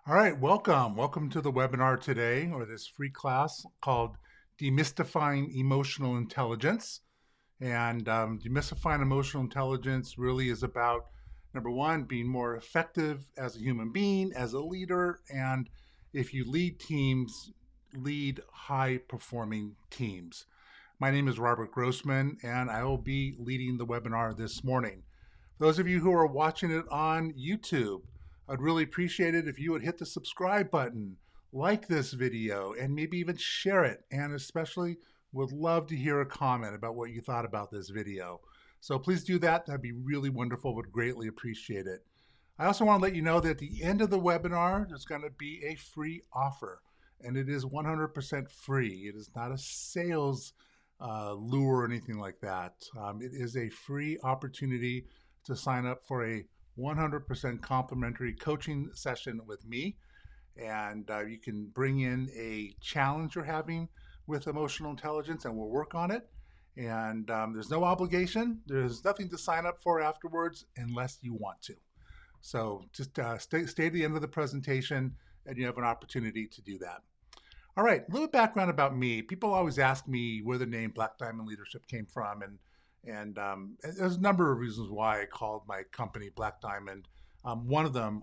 All right, welcome. Welcome to the webinar today, or this free class called Demystifying Emotional Intelligence. And demystifying emotional intelligence really is about, number one, being more effective as a human being, as a leader. And if you lead teams, lead high performing teams. My name is Robert Grossman, and I will be leading the webinar this morning. For those of you who are watching it on YouTube, I'd really appreciate it if you would hit the subscribe button, like this video, and maybe even share it. And especially would love to hear a comment about what you thought about this video. So please do that. That'd be really wonderful. Would greatly appreciate it. I also want to let you know that at the end of the webinar, there's going to be a free offer, and it is 100% free. It is not a sales lure or anything like that. It is a free opportunity to sign up for a 100% complimentary coaching session with me. And you can bring in a challenge you're having with emotional intelligence, and we'll work on it. And there's no obligation. There's nothing to sign up for afterwards unless you want to. So just stay to the end of the presentation, and you have an opportunity to do that. All right, a little background about me. People always ask me where the name Black Diamond Leadership came from, and there's a number of reasons why I called my company Black Diamond. One of them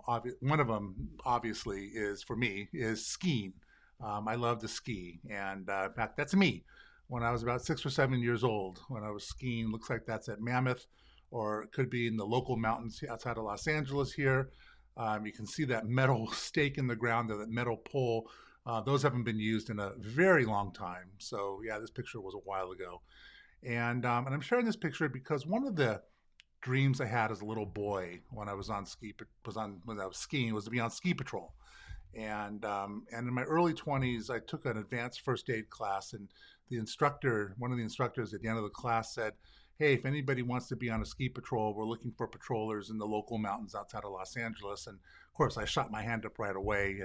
obviously is for me is skiing. I love to ski, and in fact, that's me. When I was about 6 or 7 years old, when I was skiing, looks like that's at Mammoth, or it could be in the local mountains outside of Los Angeles here. You can see that metal stake in the ground, or that metal pole. Those haven't been used in a very long time. So yeah, this picture was a while ago. And I'm sharing this picture because one of the dreams I had as a little boy when I was on when I was skiing was to be on ski patrol. And in my early 20s, I took an advanced first aid class, and one of the instructors at the end of the class said, "Hey, if anybody wants to be on a ski patrol, we're looking for patrollers in the local mountains outside of Los Angeles." And of course, I shot my hand up right away,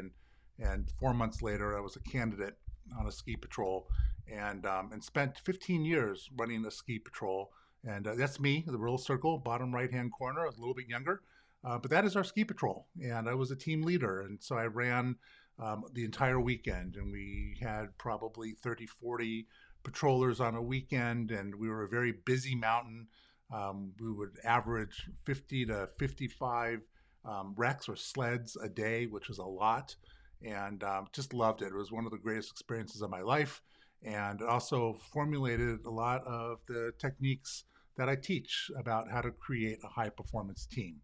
and 4 months later, I was a candidate on a ski patrol, and spent 15 years running a ski patrol. And that's me, the little circle, bottom right hand corner. I was a little bit younger, but that is our ski patrol. And I was a team leader. And so I ran the entire weekend, and we had probably 30, 40 patrollers on a weekend, and we were a very busy mountain. We would average 50 to 55 wrecks or sleds a day, which was a lot, and just loved it. It was one of the greatest experiences of my life, and it also formulated a lot of the techniques that I teach about how to create a high performance team.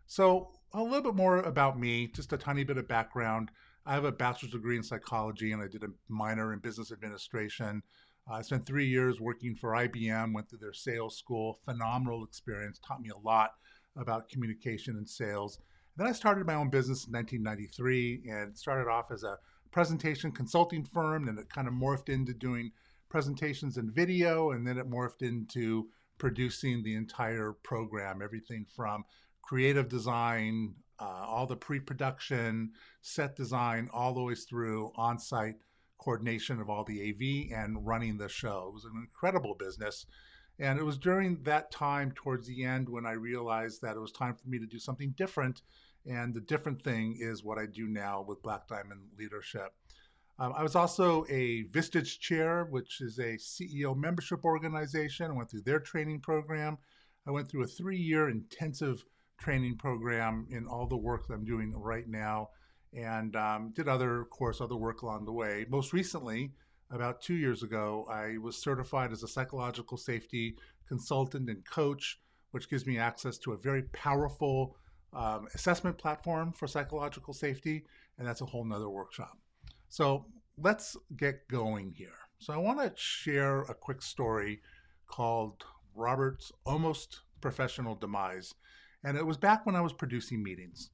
So, a little bit more about me, just a tiny bit of background. I have a bachelor's degree in psychology, and I did a minor in business administration. I spent 3 years working for IBM, went through their sales school, phenomenal experience, taught me a lot about communication and sales. Then I started my own business in 1993, and started off as a presentation consulting firm, and it kind of morphed into doing presentations and video, and then it morphed into producing the entire program, everything from creative design, all the pre-production, set design, all the way through on-site coordination of all the AV and running the show. It was an incredible business. And it was during that time, towards the end, when I realized that it was time for me to do something different. And the different thing is what I do now with Black Diamond Leadership. I was also a Vistage Chair, which is a CEO membership organization. I went through their training program. I went through a 3-year intensive training program in all the work that I'm doing right now, and did other work along the way. Most recently, about 2 years ago, I was certified as a psychological safety consultant and coach, which gives me access to a very powerful assessment platform for psychological safety, and that's a whole nother workshop. So let's get going here. So I want to share a quick story called Robert's Almost Professional Demise. And it was back when I was producing meetings.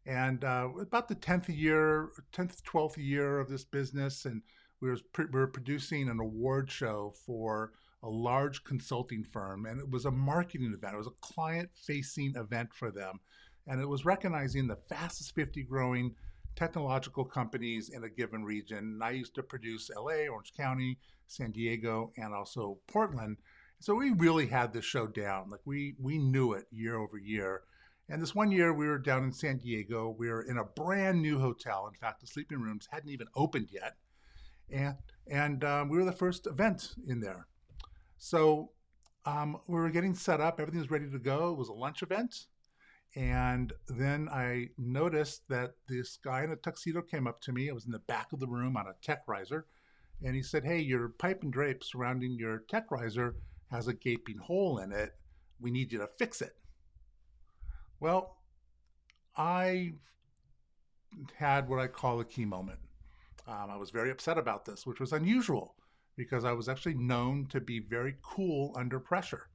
And about the 12th year of this business, and we were producing an award show for a large consulting firm, and it was a marketing event. It was a client-facing event for them, and it was recognizing the fastest 50 growing technological companies in a given region. And I used to produce LA, Orange County, San Diego, and also Portland. So we really had this show down. Like we knew it year over year. And this one year we were down in San Diego. We were in a brand new hotel. In fact, the sleeping rooms hadn't even opened yet. And we were the first event in there. So we were getting set up. Everything was ready to go. It was a lunch event. And then I noticed that this guy in a tuxedo came up to me. I was in the back of the room on a tech riser. And he said, "Hey, your pipe and drape surrounding your tech riser has a gaping hole in it. We need you to fix it." Well, I had what I call a key moment. I was very upset about this, which was unusual because I was actually known to be very cool under pressure.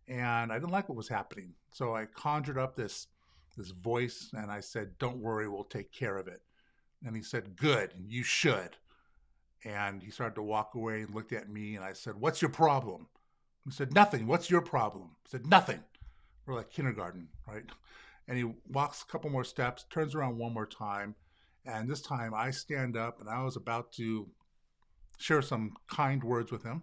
And I didn't like what was happening. So I conjured up this voice and I said, "Don't worry, we'll take care of it." And he said, "Good, you should." And he started to walk away and looked at me and I said, "What's your problem?" He said, "Nothing. What's your problem?" I said, "Nothing." We're like kindergarten, right? And he walks a couple more steps, turns around one more time. And this time I stand up and I was about to share some kind words with him.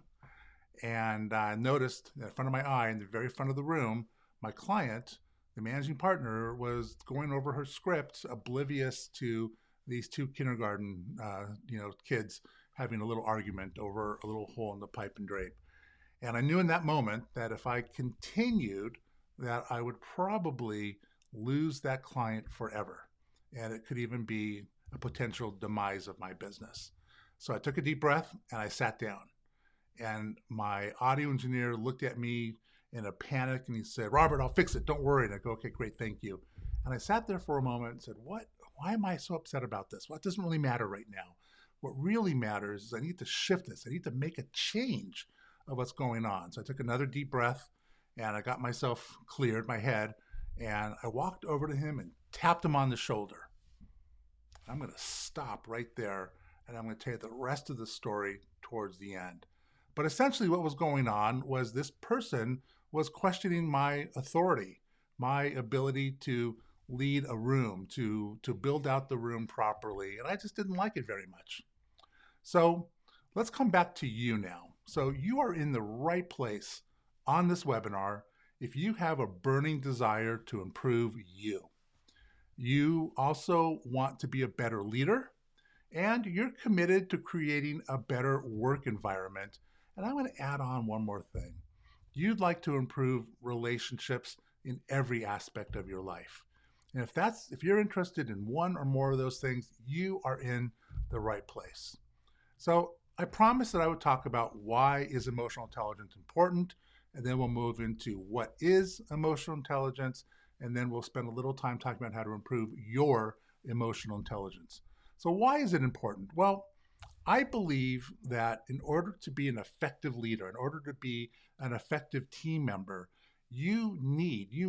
And I noticed in front of my eye, in the very front of the room, my client, the managing partner, was going over her script, oblivious to these two kindergarten, kids having a little argument over a little hole in the pipe and drape. And I knew in that moment that if I continued, that I would probably lose that client forever. And it could even be a potential demise of my business. So I took a deep breath and I sat down. And my audio engineer looked at me in a panic and he said, "Robert, I'll fix it. Don't worry." And I go, "Okay, great. Thank you." And I sat there for a moment and said, why am I so upset about this? Well, it doesn't really matter right now. What really matters is I need to shift this. I need to make a change of what's going on. So I took another deep breath and I got myself cleared, my head, and I walked over to him and tapped him on the shoulder. I'm going to stop right there and I'm going to tell you the rest of the story towards the end. But essentially what was going on was this person was questioning my authority, my ability to lead a room, to build out the room properly. And I just didn't like it very much. So let's come back to you now. So you are in the right place on this webinar if you have a burning desire to improve you. You also want to be a better leader, and you're committed to creating a better work environment. And I'm going to add on one more thing. You'd like to improve relationships in every aspect of your life. And if you're interested in one or more of those things, you are in the right place. So I promised that I would talk about why is emotional intelligence important, and then we'll move into what is emotional intelligence, and then we'll spend a little time talking about how to improve your emotional intelligence. So why is it important? Well, I believe that in order to be an effective leader, in order to be an effective team member, you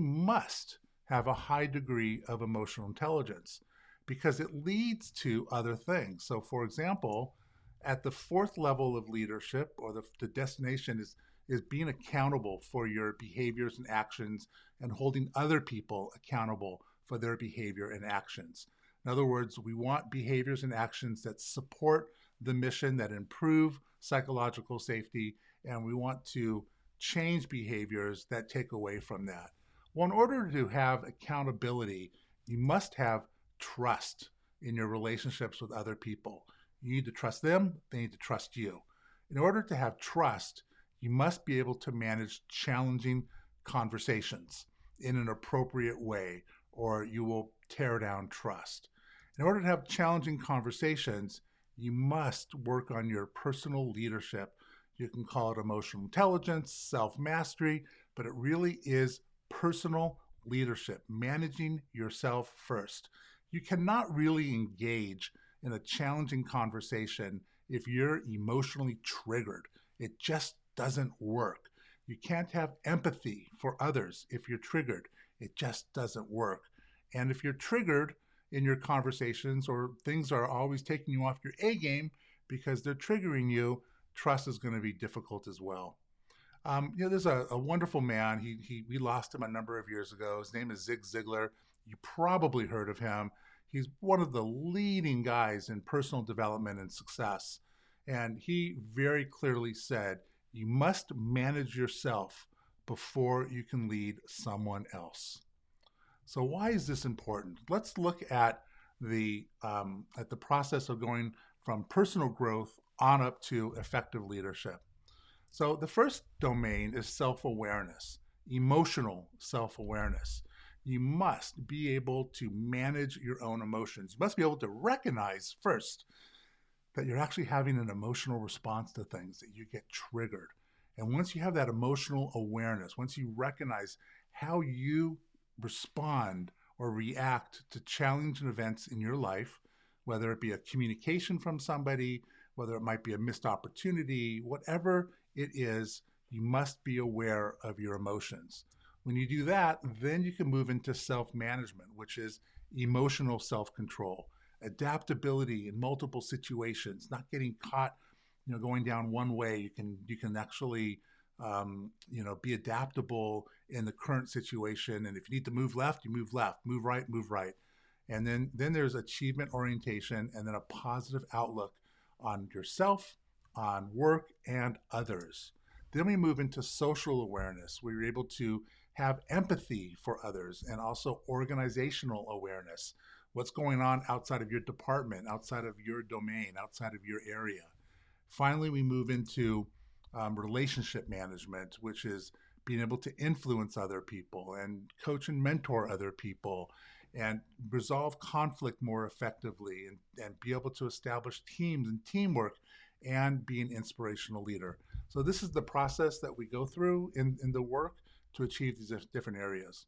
must have a high degree of emotional intelligence because it leads to other things. So for example, at the fourth level of leadership, or the destination is being accountable for your behaviors and actions and holding other people accountable for their behavior and actions. In other words, we want behaviors and actions that support the mission, that improve psychological safety, and we want to change behaviors that take away from that. Well, in order to have accountability, you must have trust in your relationships with other people. You need to trust them, they need to trust you. In order to have trust, you must be able to manage challenging conversations in an appropriate way, or you will tear down trust. In order to have challenging conversations, you must work on your personal leadership. You can call it emotional intelligence, self-mastery, but it really is personal leadership, managing yourself first. You cannot really engage in a challenging conversation if you're emotionally triggered. It just doesn't work. You can't have empathy for others if you're triggered. It just doesn't work. And if you're triggered in your conversations, or things are always taking you off your A game because they're triggering you, trust is going to be difficult as well. There's a wonderful man. We lost him a number of years ago. His name is Zig Ziglar. You probably heard of him. He's one of the leading guys in personal development and success. And he very clearly said, you must manage yourself before you can lead someone else. So why is this important? Let's look at the process of going from personal growth on up to effective leadership. So the first domain is self-awareness, emotional self-awareness. You must be able to manage your own emotions. You must be able to recognize first that you're actually having an emotional response to things, that you get triggered. And once you have that emotional awareness, once you recognize how you respond or react to challenging events in your life, whether it be a communication from somebody, whether it might be a missed opportunity, whatever it is, you must be aware of your emotions. When you do that, then you can move into self-management, which is emotional self-control, adaptability in multiple situations, not getting caught, going down one way. You can actually, be adaptable in the current situation. And if you need to move left, you move left. Move right. And then there's achievement orientation, and then a positive outlook on yourself, on work, and others. Then we move into social awareness, where you're able to have empathy for others and also organizational awareness. What's going on outside of your department, outside of your domain, outside of your area. Finally, we move into relationship management, which is being able to influence other people and coach and mentor other people and resolve conflict more effectively and be able to establish teams and teamwork and be an inspirational leader. So this is the process that we go through in the work to achieve these different areas.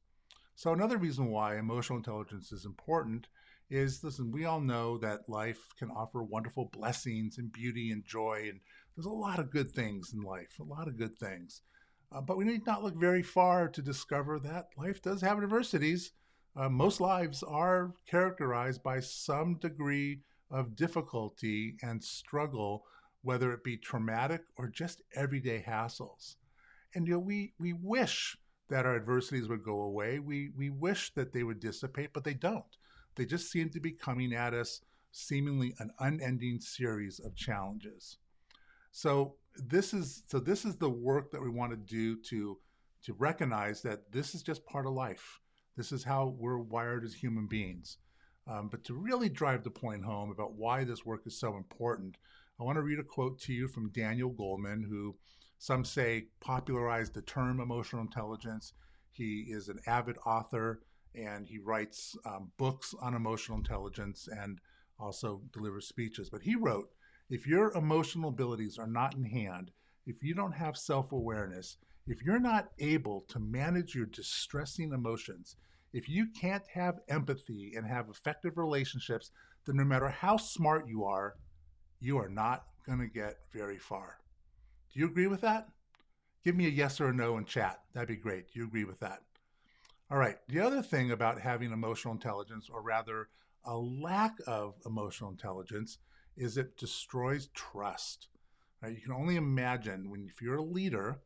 So another reason why emotional intelligence is important is, listen, we all know that life can offer wonderful blessings and beauty and joy, and there's a lot of good things in life, a lot of good things. But we need not look very far to discover that life does have adversities. Most lives are characterized by some degree of difficulty and struggle, whether it be traumatic or just everyday hassles. And we wish that our adversities would go away. We wish that they would dissipate, but they don't. They just seem to be coming at us, seemingly an unending series of challenges. So this is the work that we want to do to recognize that this is just part of life. This is how we're wired as human beings. But to really drive the point home about why this work is so important, I want to read a quote to you from Daniel Goleman, who some say popularized the term emotional intelligence. He is an avid author and he writes books on emotional intelligence and also delivers speeches. But he wrote, if your emotional abilities are not in hand, if you don't have self-awareness, if you're not able to manage your distressing emotions, if you can't have empathy and have effective relationships, then no matter how smart you are not going to get very far. Do you agree with that? Give me a yes or a no in chat. That'd be great. Do you agree with that? All right. The other thing about having emotional intelligence, or rather a lack of emotional intelligence, is it destroys trust. Right? You can only imagine if you're a leader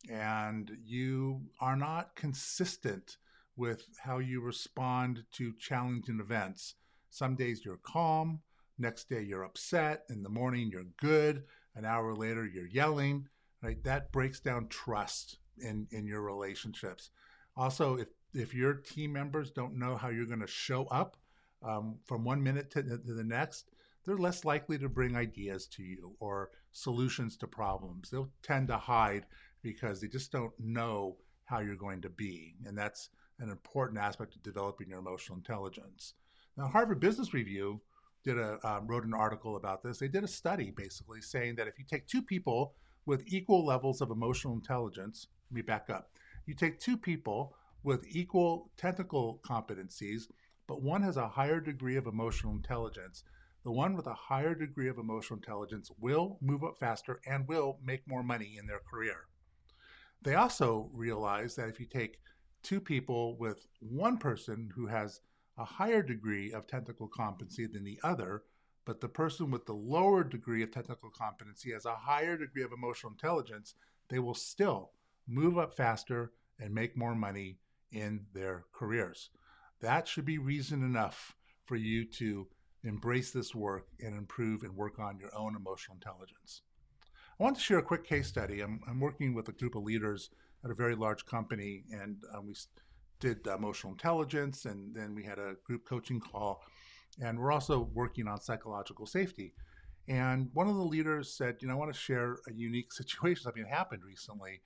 and you are not consistent with how you respond to challenging events. Some days you're calm, next day you're upset, in the morning you're good, an hour later you're yelling, right? That breaks down trust in your relationships. Also, if your team members don't know how you're going to show up from one minute to the next, they're less likely to bring ideas to you or solutions to problems. They'll tend to hide because they just don't know how you're going to be. And that's an important aspect of developing your emotional intelligence. Now, Harvard Business Review wrote an article about this. They did a study basically saying that if you take two people with equal levels of emotional intelligence, let me back up. You take two people with equal technical competencies, but one has a higher degree of emotional intelligence. The one with a higher degree of emotional intelligence will move up faster and will make more money in their career. They also realize that if you take two people with one person who has a higher degree of technical competency than the other, but the person with the lower degree of technical competency has a higher degree of emotional intelligence, they will still move up faster and make more money in their careers. That should be reason enough for you to embrace this work and improve and work on your own emotional intelligence. I want to share a quick case study. I'm working with a group of leaders at a very large company, and did emotional intelligence, and then we had a group coaching call, and we're also working on psychological safety. And one of the leaders said, I want to share a unique situation, something that happened recently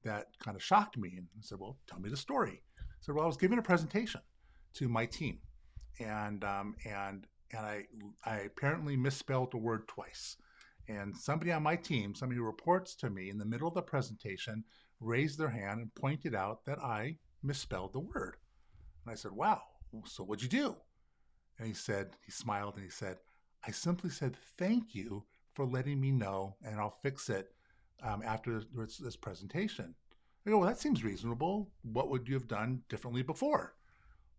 that kind of shocked me. And I said, well, tell me the story. I said, well, I was giving a presentation to my team, and I apparently misspelled the word twice. And somebody on my team, somebody who reports to me in the middle of the presentation, raised their hand and pointed out that I misspelled the word. And I said, wow, so what'd you do? And he smiled and he said, I simply said, thank you for letting me know, and I'll fix it after this presentation. I go, well, that seems reasonable. What would you have done differently before?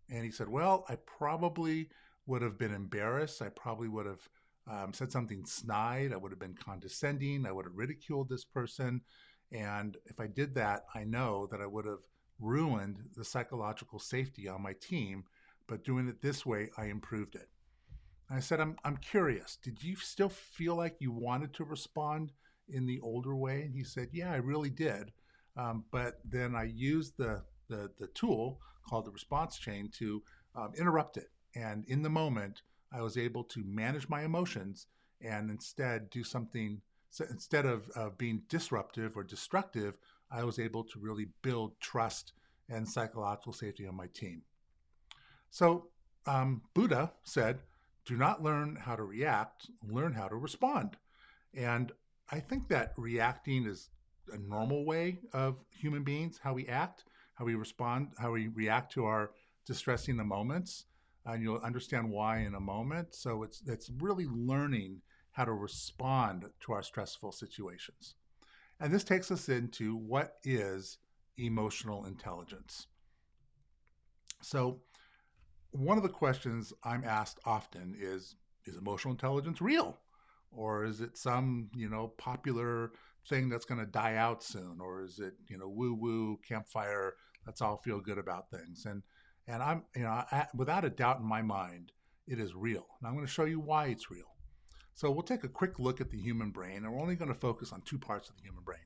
And he said, well, I probably would have been embarrassed. I probably would have said something snide. I would have been condescending. I would have ridiculed this person. And if I did that, I know that I would have ruined the psychological safety on my team. But doing it this way, I improved it. And I said, I'm curious. Did you still feel like you wanted to respond in the older way? And he said, yeah, I really did. But then I used the tool called the response chain to interrupt it. And in the moment, I was able to manage my emotions and instead do something. So instead of being disruptive or destructive, I was able to really build trust and psychological safety on my team. So Buddha said, do not learn how to react, learn how to respond. And I think that reacting is a normal way of human beings, how we act, how we respond, how we react to our distressing moments. And you'll understand why in a moment. So it's really learning how to respond to our stressful situations. And this takes us into what is emotional intelligence. So one of the questions I'm asked often is emotional intelligence real? Or is it some, popular thing that's going to die out soon? Or is it, woo-woo, campfire, let's all feel good about things? And I'm, without a doubt in my mind, it is real. And I'm going to show you why it's real. So we'll take a quick look at the human brain, and we're only going to focus on two parts of the human brain.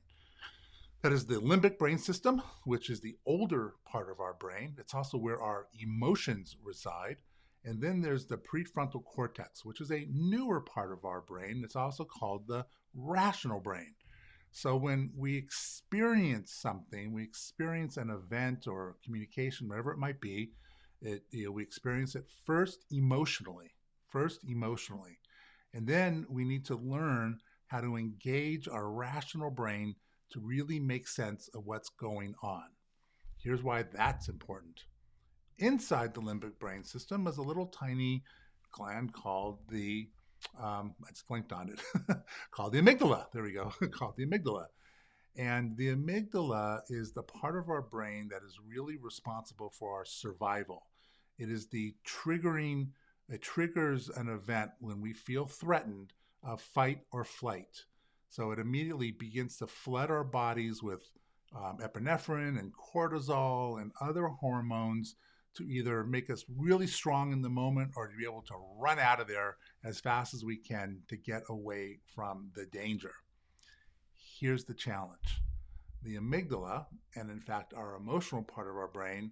That is the limbic brain system, which is the older part of our brain. It's also where our emotions reside. And then there's the prefrontal cortex, which is a newer part of our brain. It's also called the rational brain. So when we experience something, we experience an event or communication, whatever it might be, we experience it first emotionally. And then we need to learn how to engage our rational brain to really make sense of what's going on. Here's why that's important. Inside the limbic brain system is a little tiny gland called I just blanked on it, called the amygdala. There we go, called the amygdala. And the amygdala is the part of our brain that is really responsible for our survival. It is it triggers an event when we feel threatened of fight or flight. So it immediately begins to flood our bodies with epinephrine and cortisol and other hormones to either make us really strong in the moment or to be able to run out of there as fast as we can to get away from the danger. Here's the challenge. The amygdala, and in fact our emotional part of our brain,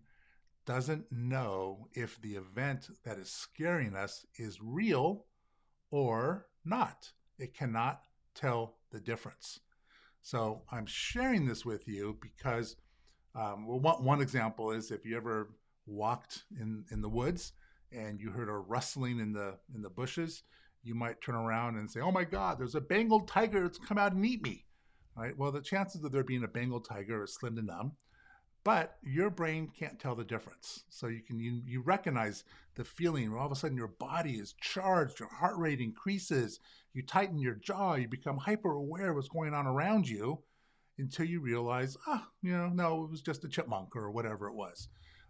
doesn't know if the event that is scaring us is real or not. It cannot tell the difference. So I'm sharing this with you because one example is if you ever walked in the woods and you heard a rustling in the bushes, you might turn around and say, oh my God, there's a Bengal tiger that's come out and eat me. Right? Well, the chances of there being a Bengal tiger are slim to none, but your brain can't tell the difference. So you recognize the feeling where all of a sudden your body is charged, your heart rate increases, you tighten your jaw, you become hyper aware of what's going on around you until you realize, no, it was just a chipmunk or whatever it was.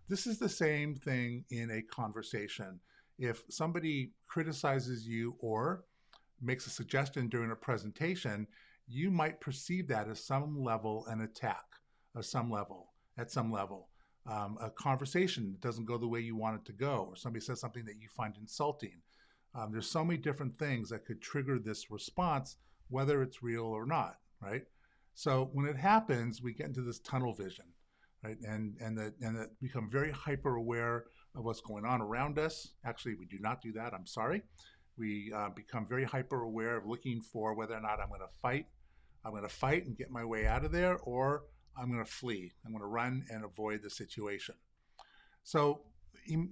This is the same thing in a conversation. If somebody criticizes you or makes a suggestion during a presentation, you might perceive that as some level an attack at some level. A conversation doesn't go the way you want it to go, or somebody says something that you find insulting. There's so many different things that could trigger this response, whether it's real or not, right? So when it happens, we get into this tunnel vision. right? And that become very hyper aware of what's going on around us. Actually, we do not do that. I'm sorry. We become very hyper aware of looking for whether or not I'm going to fight. I'm going to fight and get my way out of there, or I'm going to flee. I'm going to run and avoid the situation. So,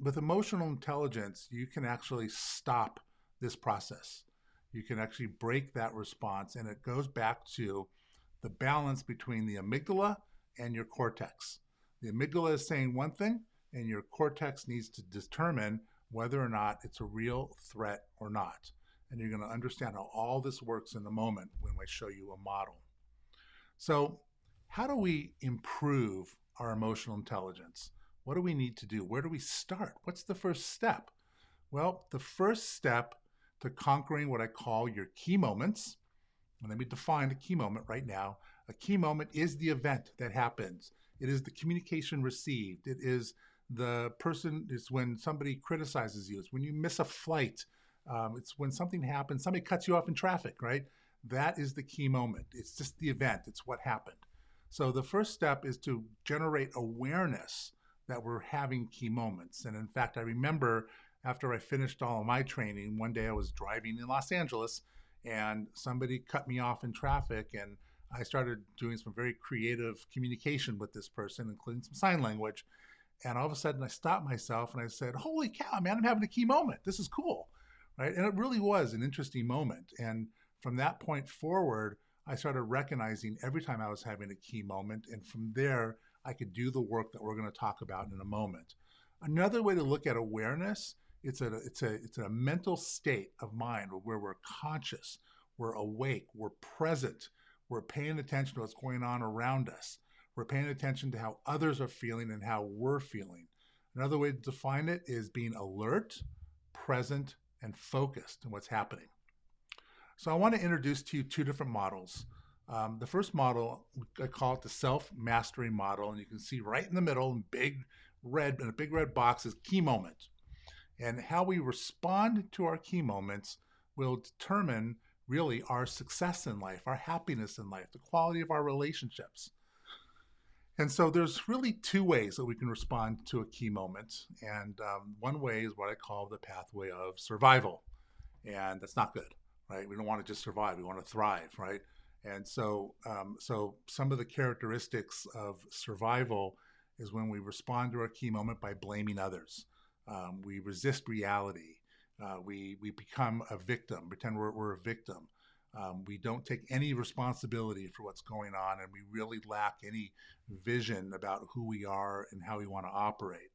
with emotional intelligence, you can actually stop this process. You can actually break that response, and it goes back to the balance between the amygdala and your cortex. The amygdala is saying one thing, and your cortex needs to determine whether or not it's a real threat or not. And you're going to understand how all this works in a moment when I show you a model. So, how do we improve our emotional intelligence? What do we need to do? Where do we start? What's the first step? Well, the first step to conquering what I call your key moments, and let me define a key moment right now. A key moment is the event that happens. It is the communication received. It is the person, it's when somebody criticizes you. It's when you miss a flight. It's when something happens, somebody cuts you off in traffic, right? That is the key moment. It's just the event. It's what happened. So the first step is to generate awareness that we're having key moments. And in fact, I remember after I finished all of my training, one day I was driving in Los Angeles and somebody cut me off in traffic, and I started doing some very creative communication with this person, including some sign language. And all of a sudden I stopped myself and I said, holy cow, man, I'm having a key moment. This is cool, right? And it really was an interesting moment. And from that point forward, I started recognizing every time I was having a key moment. And from there, I could do the work that we're going to talk about in a moment. Another way to look at awareness, it's a mental state of mind where we're conscious, we're awake, we're present, we're paying attention to what's going on around us. We're paying attention to how others are feeling and how we're feeling. Another way to define it is being alert, present, and focused on what's happening. So I want to introduce to you two different models. The first model, I call it the self-mastery model, and you can see right in the middle in a big red box is key moment. And how we respond to our key moments will determine really our success in life, our happiness in life, the quality of our relationships. And so there's really two ways that we can respond to a key moment. And one way is what I call the pathway of survival. And that's not good, right? We don't want to just survive. We want to thrive, right? And so some of the characteristics of survival is when we respond to our key moment by blaming others. We resist reality. We become a victim, pretend we're a victim. We don't take any responsibility for what's going on, and we really lack any vision about who we are and how we want to operate.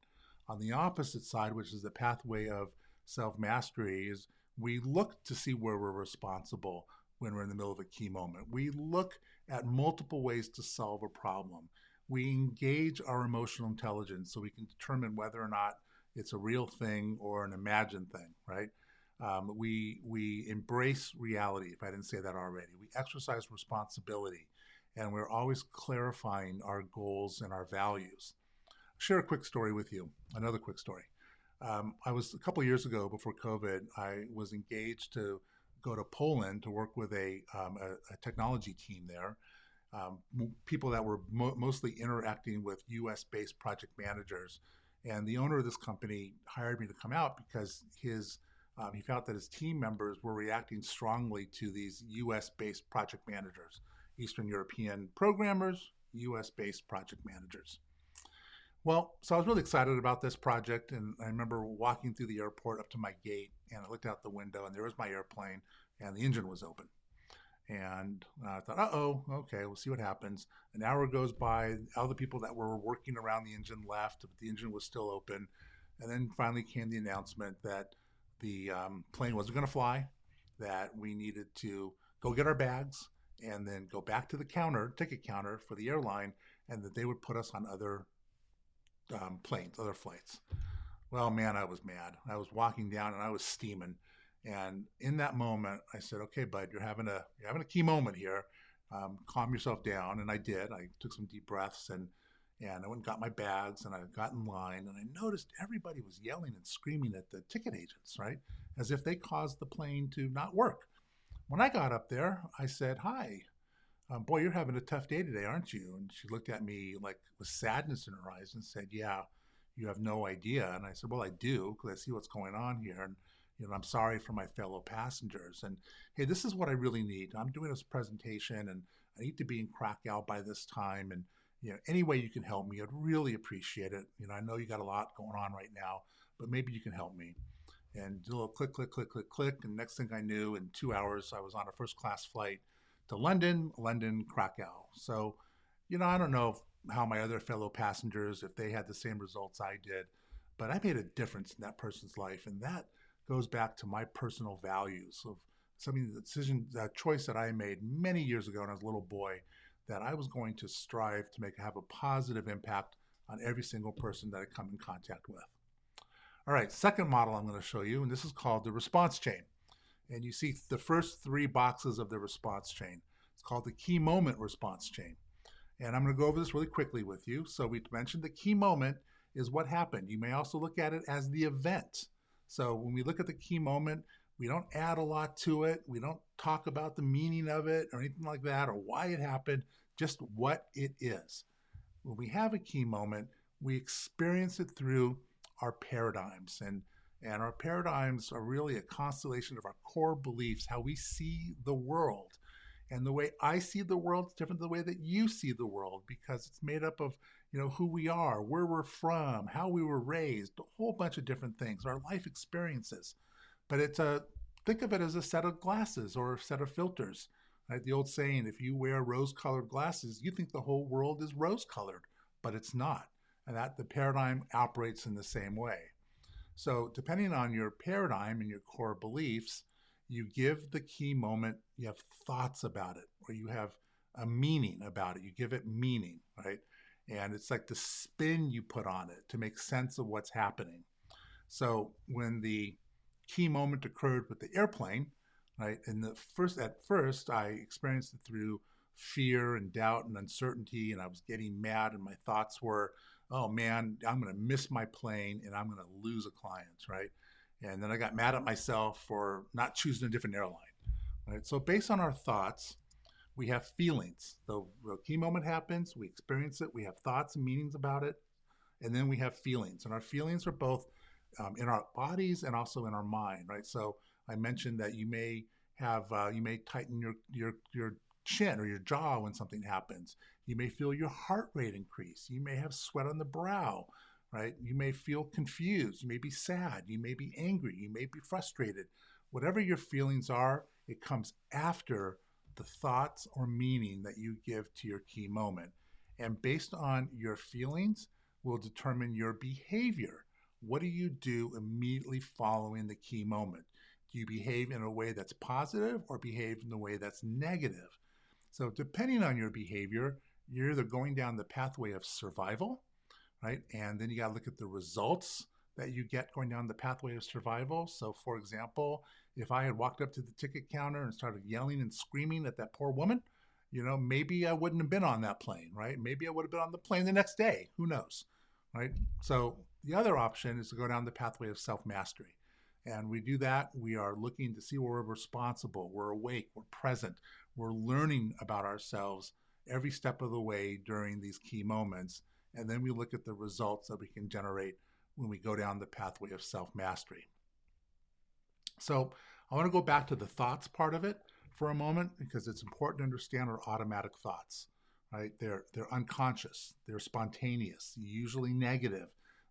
On the opposite side, which is the pathway of self-mastery, is we look to see where we're responsible when we're in the middle of a key moment. We look at multiple ways to solve a problem. We engage our emotional intelligence so we can determine whether or not it's a real thing or an imagined thing, right? We embrace reality, if I didn't say that already. We exercise responsibility, and we're always clarifying our goals and our values. I'll share a quick story with you, another quick story. I was a couple of years ago, before COVID, I was engaged to go to Poland to work with a technology team there. People that were mostly interacting with US-based project managers. And the owner of this company hired me to come out because he felt that his team members were reacting strongly to these US-based project managers, Eastern European programmers, US-based project managers. Well, so I was really excited about this project, and I remember walking through the airport up to my gate, and I looked out the window, and there was my airplane, and the engine was open. And I thought, uh-oh, okay, we'll see what happens. An hour goes by, all the people that were working around the engine left, but the engine was still open. And then finally came the announcement that the plane wasn't going to fly, that we needed to go get our bags and then go back to the ticket counter for the airline, and that they would put us on other planes, other flights. Well, man, I was mad. I was walking down and I was steaming. And in that moment, I said, "Okay, bud, you're having a key moment here. Calm yourself down." And I did. I took some deep breaths and I went and got my bags and I got in line, and I noticed everybody was yelling and screaming at the ticket agents, right, as if they caused the plane to not work. When I got up there, I said, "Hi, boy, you're having a tough day today, aren't you? And she looked at me like with sadness in her eyes and said, yeah, you have no idea. And I said, well, I do, because I see what's going on here. And, I'm sorry for my fellow passengers. And hey, this is what I really need. I'm doing this presentation and I need to be in Krakow by this time. And, any way you can help me, I'd really appreciate it. I know you got a lot going on right now, but maybe you can help me. And do a little click, click, click, click, click. And next thing I knew, in 2 hours, I was on a first class flight to London, Krakow. So, I don't know how my other fellow passengers, if they had the same results I did, but I made a difference in that person's life. And that goes back to my personal values of something, the decision, that choice that I made many years ago when I was a little boy, that I was going to strive to have a positive impact on every single person that I come in contact with. All right, second model I'm going to show you, and this is called the response chain. And you see the first 3 boxes of the response chain. It's called the key moment response chain. And I'm going to go over this really quickly with you. So we mentioned the key moment is what happened. You may also look at it as the event. So when we look at the key moment, we don't add a lot to it. We don't talk about the meaning of it or anything like that or why it happened, just what it is. When we have a key moment, we experience it through our paradigms. And our paradigms are really a constellation of our core beliefs, how we see the world. And the way I see the world is different than the way that you see the world, because it's made up of, who we are, where we're from, how we were raised, a whole bunch of different things, our life experiences. But think of it as a set of glasses or a set of filters. Right? The old saying, if you wear rose-colored glasses, you think the whole world is rose-colored, but it's not. And that the paradigm operates in the same way. So depending on your paradigm and your core beliefs, you give the key moment, you have thoughts about it, or you have a meaning about it. You give it meaning, right? And it's like the spin you put on it to make sense of what's happening. So when the key moment occurred with the airplane, right? And at first I experienced it through fear and doubt and uncertainty, and I was getting mad, and my thoughts were, oh man, I'm going to miss my plane and I'm going to lose a client, right? And then I got mad at myself for not choosing a different airline, right? So based on our thoughts, we have feelings. The key moment happens, we experience it, we have thoughts and meanings about it, and then we have feelings. And our feelings are both in our bodies and also in our mind, right? So I mentioned that you may tighten your chin or your jaw when something happens. You may feel your heart rate increase. You may have sweat on the brow, right? You may feel confused. You may be sad. You may be angry. You may be frustrated. Whatever your feelings are, it comes after the thoughts or meaning that you give to your key moment. And based on your feelings will determine your behavior. What do you do immediately following the key moment? Do you behave in a way that's positive or behave in a way that's negative? So depending on your behavior, you're either going down the pathway of survival, right? And then you got to look at the results that you get going down the pathway of survival. So for example, if I had walked up to the ticket counter and started yelling and screaming at that poor woman, maybe I wouldn't have been on that plane, right? Maybe I would have been on the plane the next day. Who knows, right? So the other option is to go down the pathway of self-mastery. And we do that. We are looking to see where we're responsible, we're awake, we're present, we're learning about ourselves every step of the way during these key moments. And then we look at the results that we can generate when we go down the pathway of self-mastery. So I want to go back to the thoughts part of it for a moment, because it's important to understand our automatic thoughts, right? They're unconscious, they're spontaneous, usually negative.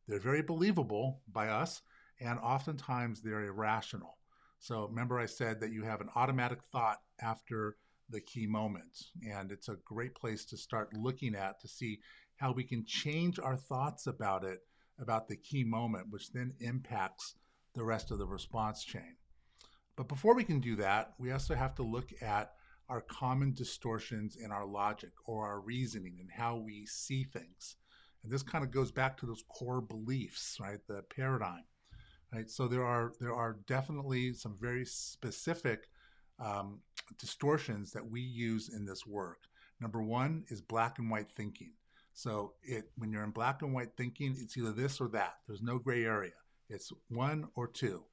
They're very believable by us, and oftentimes they're irrational. So remember I said that you have an automatic thought after the key moments, and it's a great place to start looking at to see how we can change our thoughts about it, about the key moment, which then impacts the rest of the response chain. But before we can do that, we also have to look at our common distortions in our logic or our reasoning and how we see things. And this kind of goes back to those core beliefs, right? The paradigm, right? So there are definitely some very specific distortions that we use in this work. Number one is black and white thinking. So when you're in black and white thinking, it's either this or that. There's no gray area. It's one or two.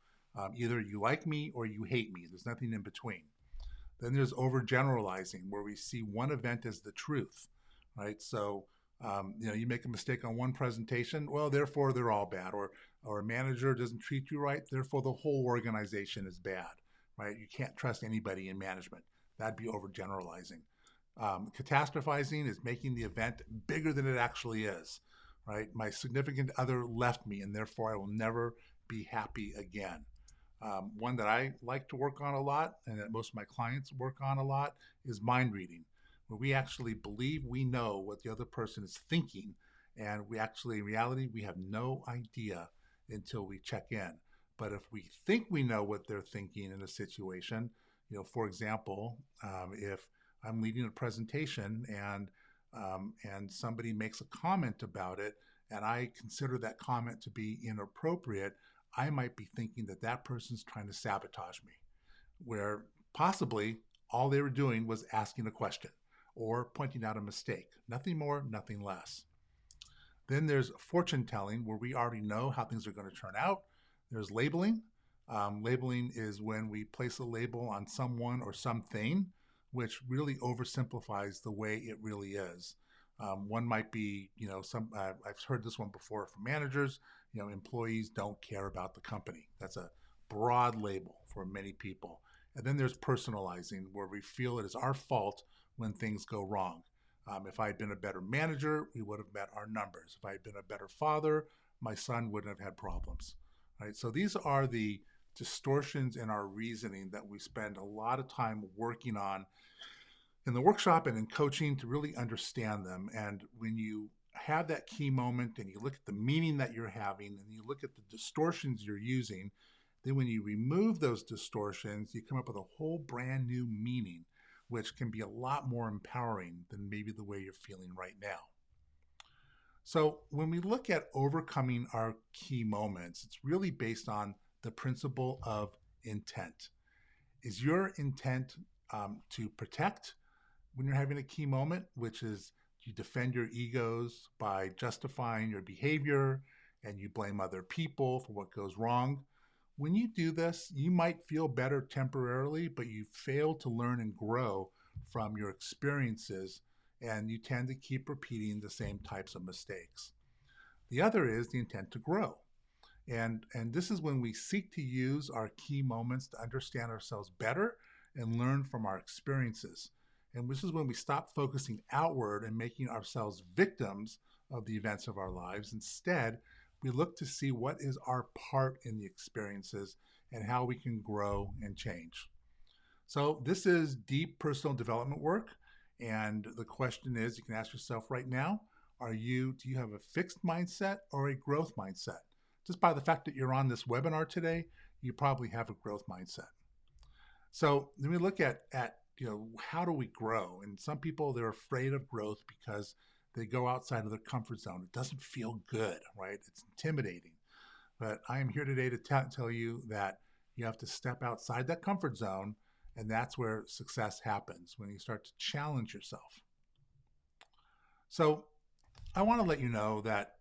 Either you like me or you hate me. There's nothing in between. Then there's overgeneralizing, where we see one event as the truth, right? So, you make a mistake on one presentation, well, therefore they're all bad, or a manager doesn't treat you right, therefore the whole organization is bad, right? You can't trust anybody in management. That'd be overgeneralizing. Catastrophizing is making the event bigger than it actually is, right? My significant other left me, and therefore I will never be happy again. One that I like to work on a lot, and that most of my clients work on a lot, is mind reading, where we actually believe we know what the other person is thinking, and we actually, in reality, we have no idea until we check in. But if we think we know what they're thinking in a situation, for example, if I'm leading a presentation and somebody makes a comment about it, and I consider that comment to be inappropriate, I might be thinking that that person's trying to sabotage me, where possibly all they were doing was asking a question or pointing out a mistake. Nothing more, nothing less. Then there's fortune telling, where we already know how things are going to turn out. There's labeling. Labeling is when we place a label on someone or something, which really oversimplifies the way it really is. One might be, I've heard this one before from managers, employees don't care about the company. That's a broad label for many people. And then there's personalizing, where we feel it is our fault when things go wrong. If I had been a better manager, we would have met our numbers. If I had been a better father, my son wouldn't have had problems. Right? So these are the distortions in our reasoning that we spend a lot of time working on in the workshop and in coaching to really understand them. And when you have that key moment and you look at the meaning that you're having and you look at the distortions you're using, then when you remove those distortions, you come up with a whole brand new meaning, which can be a lot more empowering than maybe the way you're feeling right now. So when we look at overcoming our key moments, it's really based on the principle of intent. Is your intent to protect when you're having a key moment, which is you defend your egos by justifying your behavior and you blame other people for what goes wrong? When you do this, you might feel better temporarily, but you fail to learn and grow from your experiences, and you tend to keep repeating the same types of mistakes. The other is the intent to grow. And this is when we seek to use our key moments to understand ourselves better and learn from our experiences. And this is when we stop focusing outward and making ourselves victims of the events of our lives. Instead, we look to see what is our part in the experiences and how we can grow and change. So this is deep personal development work. And the question is, you can ask yourself right now, do you have a fixed mindset or a growth mindset? Just by the fact that you're on this webinar today, you probably have a growth mindset. So then we look at how do we grow? And some people, they're afraid of growth because they go outside of their comfort zone. It doesn't feel good, right? It's intimidating. But I am here today to tell you that you have to step outside that comfort zone, and that's where success happens, when you start to challenge yourself. So I want to let you know that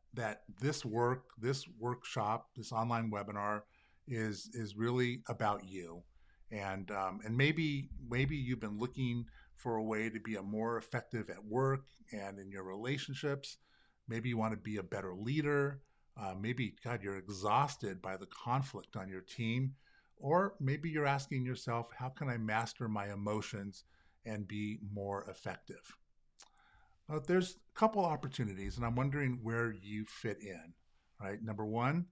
this workshop, this online webinar is really about you. And maybe you've been looking for a way to be more effective at work and in your relationships. Maybe you want to be a better leader. Maybe, God, you're exhausted by the conflict on your team. Or maybe you're asking yourself, how can I master my emotions and be more effective? There's a couple opportunities, and I'm wondering where you fit in, right? Number one,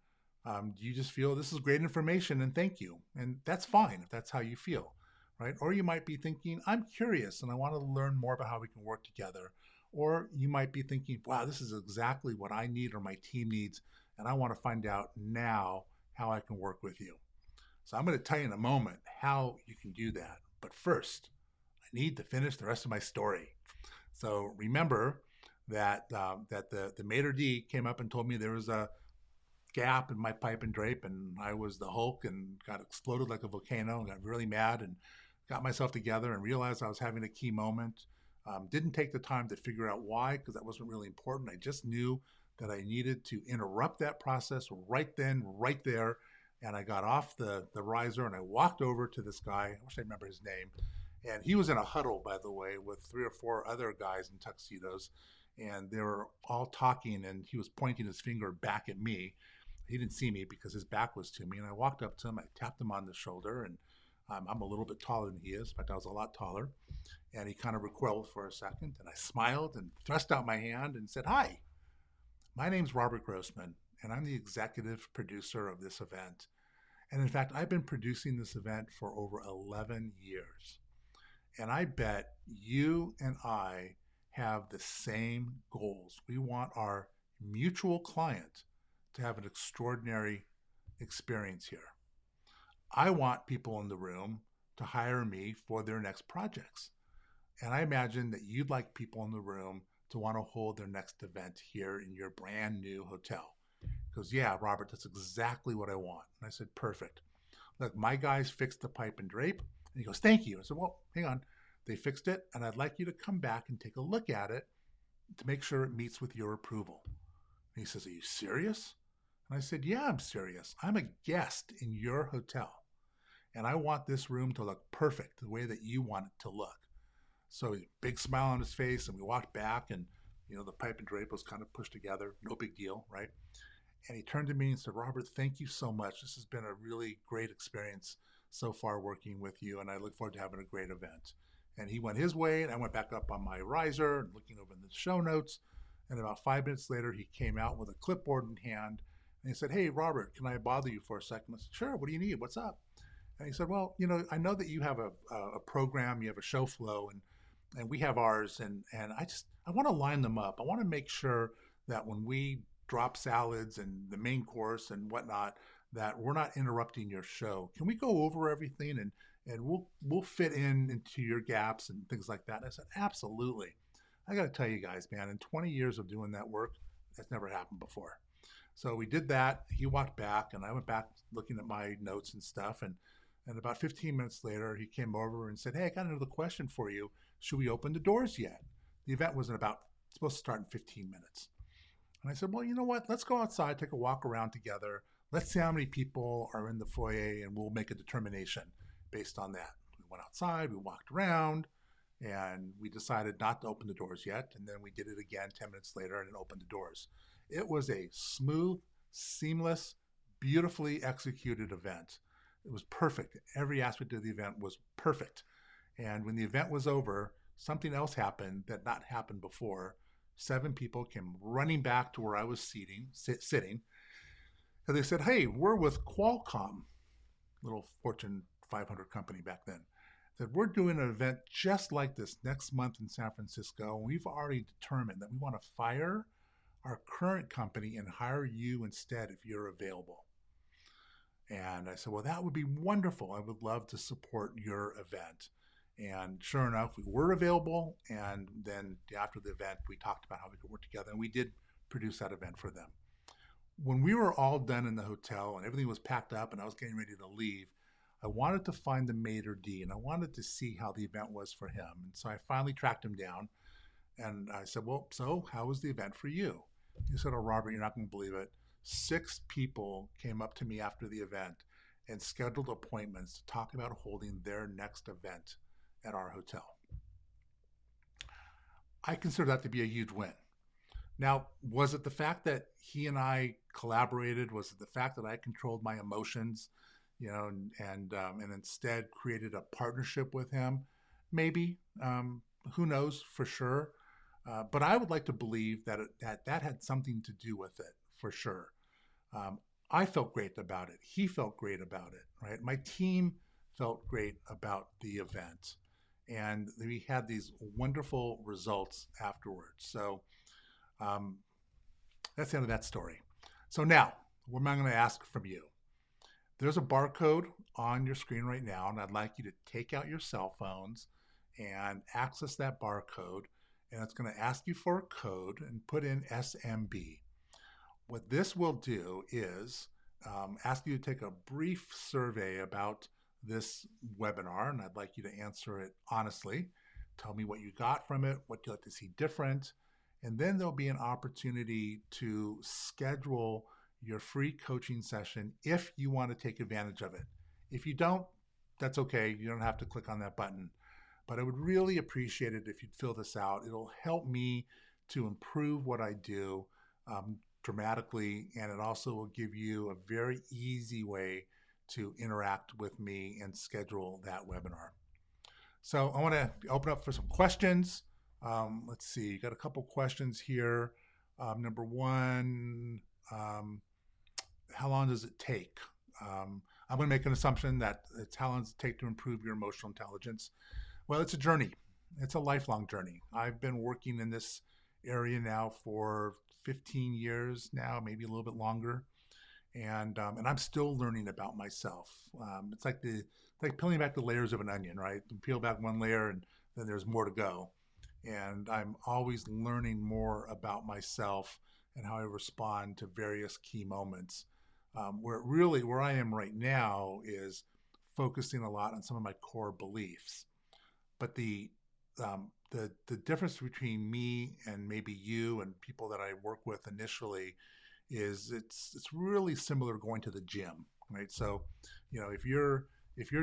do you just feel this is great information and thank you? And that's fine if that's how you feel, right? Or you might be thinking, I'm curious and I want to learn more about how we can work together. Or you might be thinking, wow, this is exactly what I need or my team needs, and I want to find out now how I can work with you. So I'm going to tell you in a moment how you can do that. But first, I need to finish the rest of my story. So remember that the maitre d' came up and told me there was a gap in my pipe and drape, and I was the Hulk and got exploded like a volcano and got really mad and got myself together and realized I was having a key moment. Didn't take the time to figure out why, because that wasn't really important. I just knew that I needed to interrupt that process right then, right there. And I got off the riser and I walked over to this guy. I wish I remember his name. And he was in a huddle, by the way, with 3 or 4 other guys in tuxedos. And they were all talking, and he was pointing his finger back at me. He didn't see me because his back was to me. And I walked up to him, I tapped him on the shoulder, and I'm a little bit taller than he is. In fact, I was a lot taller. And he kind of recoiled for a second, and I smiled and thrust out my hand and said, "Hi, my name's Robert Grossman, and I'm the executive producer of this event. And in fact, I've been producing this event for over 11 years. And I bet you and I have the same goals. We want our mutual client to have an extraordinary experience here. I want people in the room to hire me for their next projects. And I imagine that you'd like people in the room to want to hold their next event here in your brand new hotel." He goes, "Yeah, Robert, that's exactly what I want." And I said, "Perfect. Look, my guys fixed the pipe and drape." And he goes, "Thank you." I said, "Well, hang on. They fixed it, and I'd like you to come back and take a look at it to make sure it meets with your approval." And he says, "Are you serious?" And I said, "Yeah, I'm serious. I'm a guest in your hotel, and I want this room to look perfect the way that you want it to look." So a big smile on his face, and we walked back, and the pipe and drape was kind of pushed together. No big deal, right? And he turned to me and said, "Robert, thank you so much. This has been a really great experience so far working with you, and I look forward to having a great event." And he went his way, and I went back up on my riser and looking over in the show notes. And about 5 minutes later, he came out with a clipboard in hand, and he said, "Hey, Robert, can I bother you for a second?" I said, "Sure. What do you need? What's up?" And he said, "Well, I know that you have a program, you have a show flow, and we have ours, and I want to line them up. I want to make sure that when we drop salads and the main course and whatnot, that we're not interrupting your show. Can we go over everything, and we'll fit into your gaps and things like that?" And I said, "Absolutely." I got to tell you guys, man, in 20 years of doing that work, that's never happened before. So we did that. He walked back, and I went back looking at my notes and stuff, and about 15 minutes later, he came over and said, "Hey, I got another question for you. Should we open the doors yet?" The event was supposed to start in 15 minutes. And I said, "Well, you know what? Let's go outside, take a walk around together. Let's see how many people are in the foyer, and we'll make a determination based on that." We went outside, we walked around, and we decided not to open the doors yet. And then we did it again 10 minutes later and opened the doors. It was a smooth, seamless, beautifully executed event. It was perfect. Every aspect of the event was perfect. And when the event was over, something else happened that not happened before. 7 people came running back to where I was sitting, and they said, "Hey, we're with Qualcomm," little Fortune 500 company back then. That we're doing an event just like this next month in San Francisco, and we've already determined that we want to fire our current company and hire you instead if you're available. And I said, "Well, that would be wonderful. I would love to support your event." And sure enough, we were available. And then after the event, we talked about how we could work together. And we did produce that event for them. When we were all done in the hotel and everything was packed up and I was getting ready to leave, I wanted to find the maitre d' and I wanted to see how the event was for him. And so I finally tracked him down and I said, "Well, so how was the event for you?" He said, "Oh, Robert, you're not going to believe it. 6 people came up to me after the event and scheduled appointments to talk about holding their next event at our hotel." I consider that to be a huge win. Now, was it the fact that he and I collaborated? Was it the fact that I controlled my emotions, and instead created a partnership with him? Maybe. Who knows for sure? But I would like to believe that had something to do with it for sure. I felt great about it. He felt great about it, right? My team felt great about the event. And we had these wonderful results afterwards. So that's the end of that story. So now, what am I going to ask from you? There's a barcode on your screen right now, and I'd like you to take out your cell phones and access that barcode. And it's going to ask you for a code and put in SMB. What this will do is ask you to take a brief survey about this webinar, and I'd like you to answer it honestly. Tell me what you got from it, what you'd like to see different, and then there'll be an opportunity to schedule your free coaching session if you want to take advantage of it. If you don't, that's okay. You don't have to click on that button. but I would really appreciate it if you'd fill this out. It'll help me to improve what I do dramatically, and it also will give you a very easy way to interact with me and schedule that webinar. So I want to open up for some questions. Let's see, got a couple questions here. Number one, how long does it take? I'm going to make an assumption that it's how long does it take to improve your emotional intelligence? Well, it's a journey. It's a lifelong journey. I've been working in this area now for 15 years now, maybe a little bit longer. And I'm still learning about myself. It's like peeling back the layers of an onion, right? You peel back one layer and then there's more to go. And I'm always learning more about myself and how I respond to various key moments. Where I am right now is focusing a lot on some of my core beliefs. But the difference between me and maybe you and people that I work with initially is it's really similar to going to the gym, right? So, if you're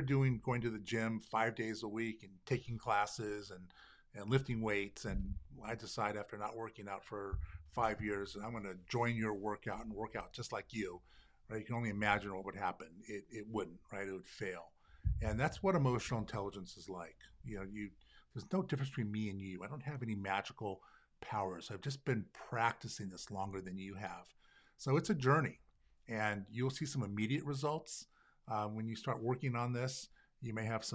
going to the gym 5 days a week and taking classes and lifting weights, and I decide after not working out for 5 years, I'm going to join your workout and work out just like you, right? You can only imagine what would happen. It wouldn't, right? It would fail. And that's what emotional intelligence is like. There's no difference between me and you. I don't have any magical powers. I've just been practicing this longer than you have. So it's a journey, and you'll see some immediate results. When you start working on this, you may have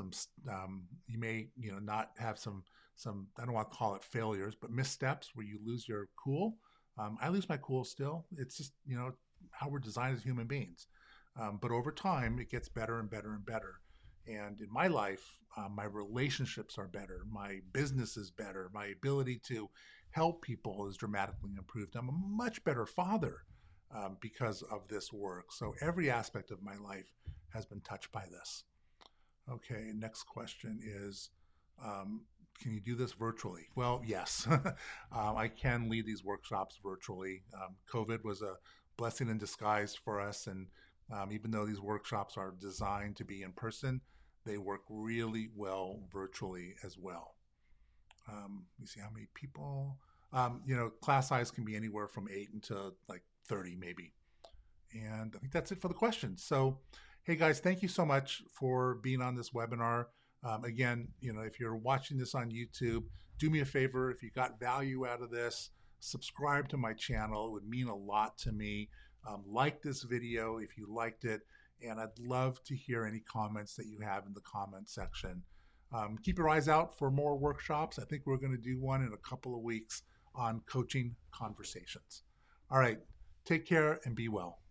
you may not have some, I don't want to call it failures, but missteps where you lose your cool. I lose my cool still. It's just, how we're designed as human beings. But over time, it gets better and better and better. And in my life, my relationships are better. My business is better. My ability to help people is dramatically improved. I'm a much better father because of this work. So every aspect of my life has been touched by this. Okay, next question is, can you do this virtually? Well, yes. I can lead these workshops virtually. COVID was a blessing in disguise for us, and even though these workshops are designed to be in person, they work really well virtually as well. Let me see how many people. Class size can be anywhere from 8 to like 30 maybe. And I think that's it for the questions. So, hey guys, thank you so much for being on this webinar. Again, if you're watching this on YouTube, do me a favor. If you got value out of this, subscribe to my channel. It would mean a lot to me. Like this video if you liked it, and I'd love to hear any comments that you have in the comment section. Keep your eyes out for more workshops. I think we're going to do one in a couple of weeks on coaching conversations. All right, take care and be well.